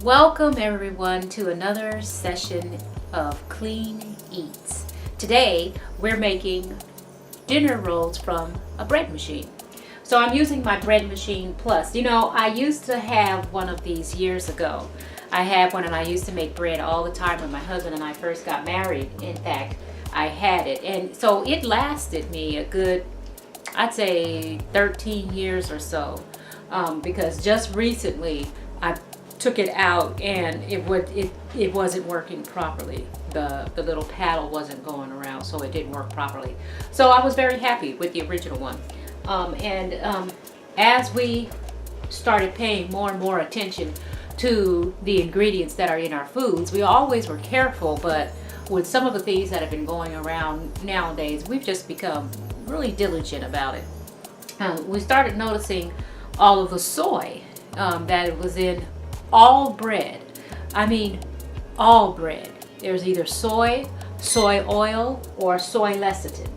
Welcome everyone to another session of Clean Eats. Today we're making dinner rolls from a bread machine. So I'm using my Bread Machine Plus. You know, I used to have one of these years ago. I had one and I used to make bread all the time when my husband and I first got married. In fact, I had it. And so it lasted me a good, I'd say 13 years or so. Because just recently I took it out and it wasn't working properly. The little paddle wasn't going around, so it didn't work properly. So I was very happy with the original one. As we started paying more and more attention to the ingredients that are in our foods, we always were careful, but with some of the things that have been going around nowadays, we've just become really diligent about it. We started noticing all of the soy that was in all bread. I mean, all bread. There's either soy oil, or soy lecithin.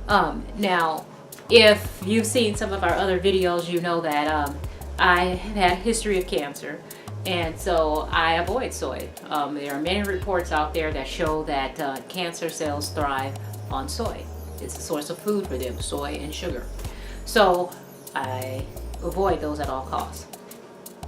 Now, if you've seen some of our other videos, you know that I have had a history of cancer, and so I avoid soy. There are many reports out there that show that cancer cells thrive on soy. It's a source of food for them, soy and sugar. So I avoid those at all costs.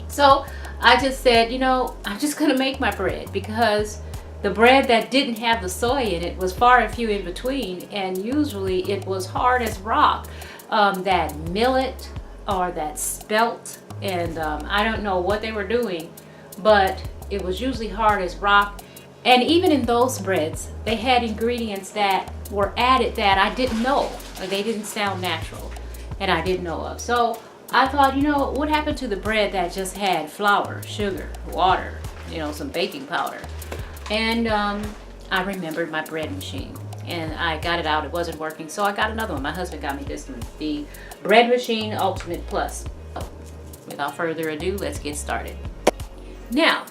So I just said, you know, I'm just gonna make my bread, because the bread that didn't have the soy in it was far and few in between, and usually it was hard as rock. That millet or that spelt, and I don't know what they were doing, but it was usually hard as rock. And even in those breads, they had ingredients that were added that I didn't know. They didn't sound natural, and I didn't know of. So I thought, you know, what happened to the bread that just had flour, sugar, water, you know, some baking powder? And I remembered my bread machine, and I got it out. It wasn't working, so I got another one. My husband got me this one, the Bread Machine Ultimate Plus. So, without further ado, let's get started. Now,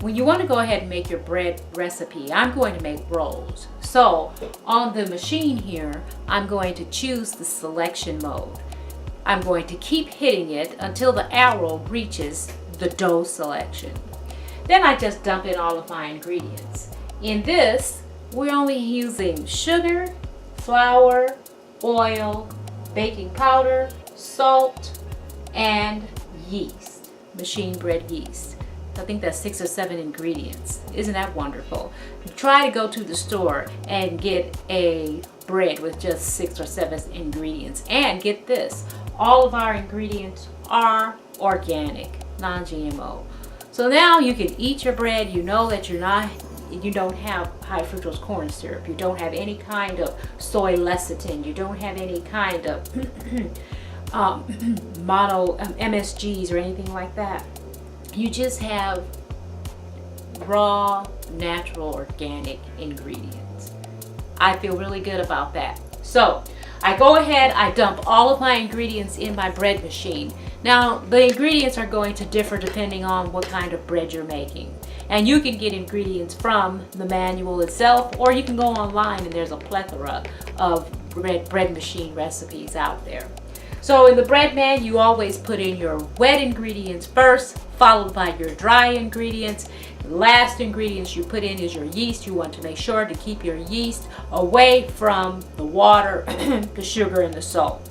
when you want to go ahead and make your bread recipe, I'm going to make rolls. So on the machine here, I'm going to choose the selection mode. I'm going to keep hitting it until the arrow reaches the dough selection. Then I just dump in all of my ingredients. In this, we're only using sugar, flour, oil, baking powder, salt, and yeast, machine bread yeast. I think that's 6 or 7 ingredients. Isn't that wonderful? Try to go to the store and get a bread with just 6 or 7 ingredients. And get this, all of our ingredients are organic, non-GMO. So now you can eat your bread. You know that you don't have high fructose corn syrup. You don't have any kind of soy lecithin. You don't have any kind of mono MSGs or anything like that. You just have raw, natural, organic ingredients. I feel really good about that. So I go ahead, I dump all of my ingredients in my bread machine. Now, the ingredients are going to differ depending on what kind of bread you're making. And you can get ingredients from the manual itself, or you can go online and there's a plethora of bread machine recipes out there. So in the bread man, you always put in your wet ingredients first, followed by your dry ingredients. The last ingredients you put in is your yeast. You want to make sure to keep your yeast away from the water, the sugar, and the salt.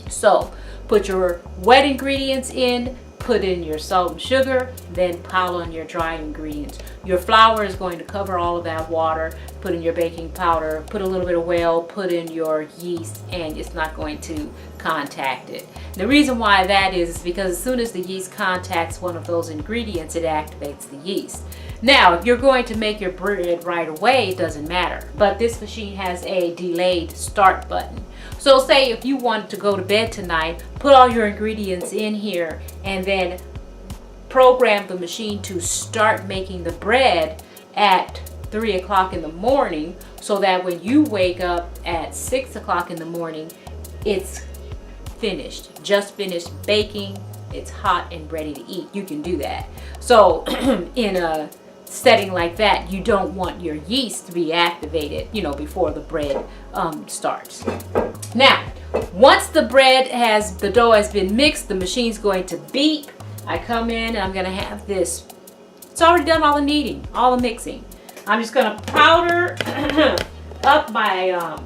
So put your wet ingredients in, put in your salt and sugar, then pile on your dry ingredients. Your flour is going to cover all of that water. Put in your baking powder, put a little bit of oil, put in your yeast, and it's not going to contact it. The reason why that is because as soon as the yeast contacts one of those ingredients, it activates the yeast. Now, if you're going to make your bread right away, it doesn't matter. But this machine has a delayed start button. So say if you want to go to bed tonight, put all your ingredients in here and then program the machine to start making the bread at 3 o'clock in the morning, so that when you wake up at 6 o'clock in the morning, it's finished, just finished baking, it's hot and ready to eat. You can do that. So in a setting like that, you don't want your yeast to be activated, you know, before the bread starts. Now, once the dough has been mixed, the machine's going to beep. I come in and I'm going to have this already done all the kneading, all the mixing. I'm just gonna powder up my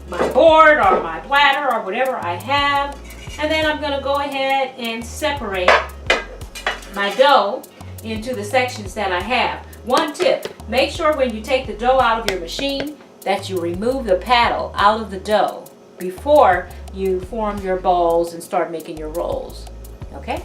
my board or my platter or whatever I have, and then I'm gonna go ahead and separate my dough into the sections that I have. One tip, make sure when you take the dough out of your machine that you remove the paddle out of the dough before you form your balls and start making your rolls. Okay?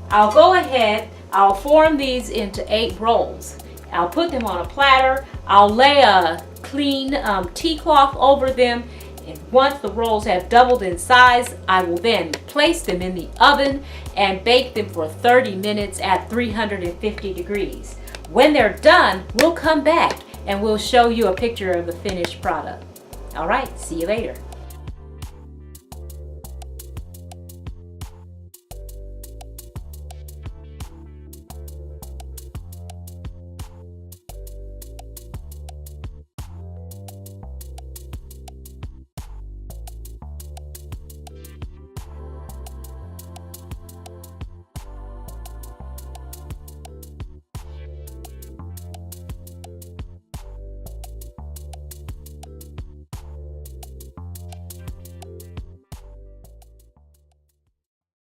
I'll go ahead, I'll form these into 8 rolls. I'll put them on a platter. I'll lay a clean tea cloth over them. And once the rolls have doubled in size, I will then place them in the oven and bake them for 30 minutes at 350 degrees. When they're done, we'll come back and we'll show you a picture of the finished product. All right, see you later.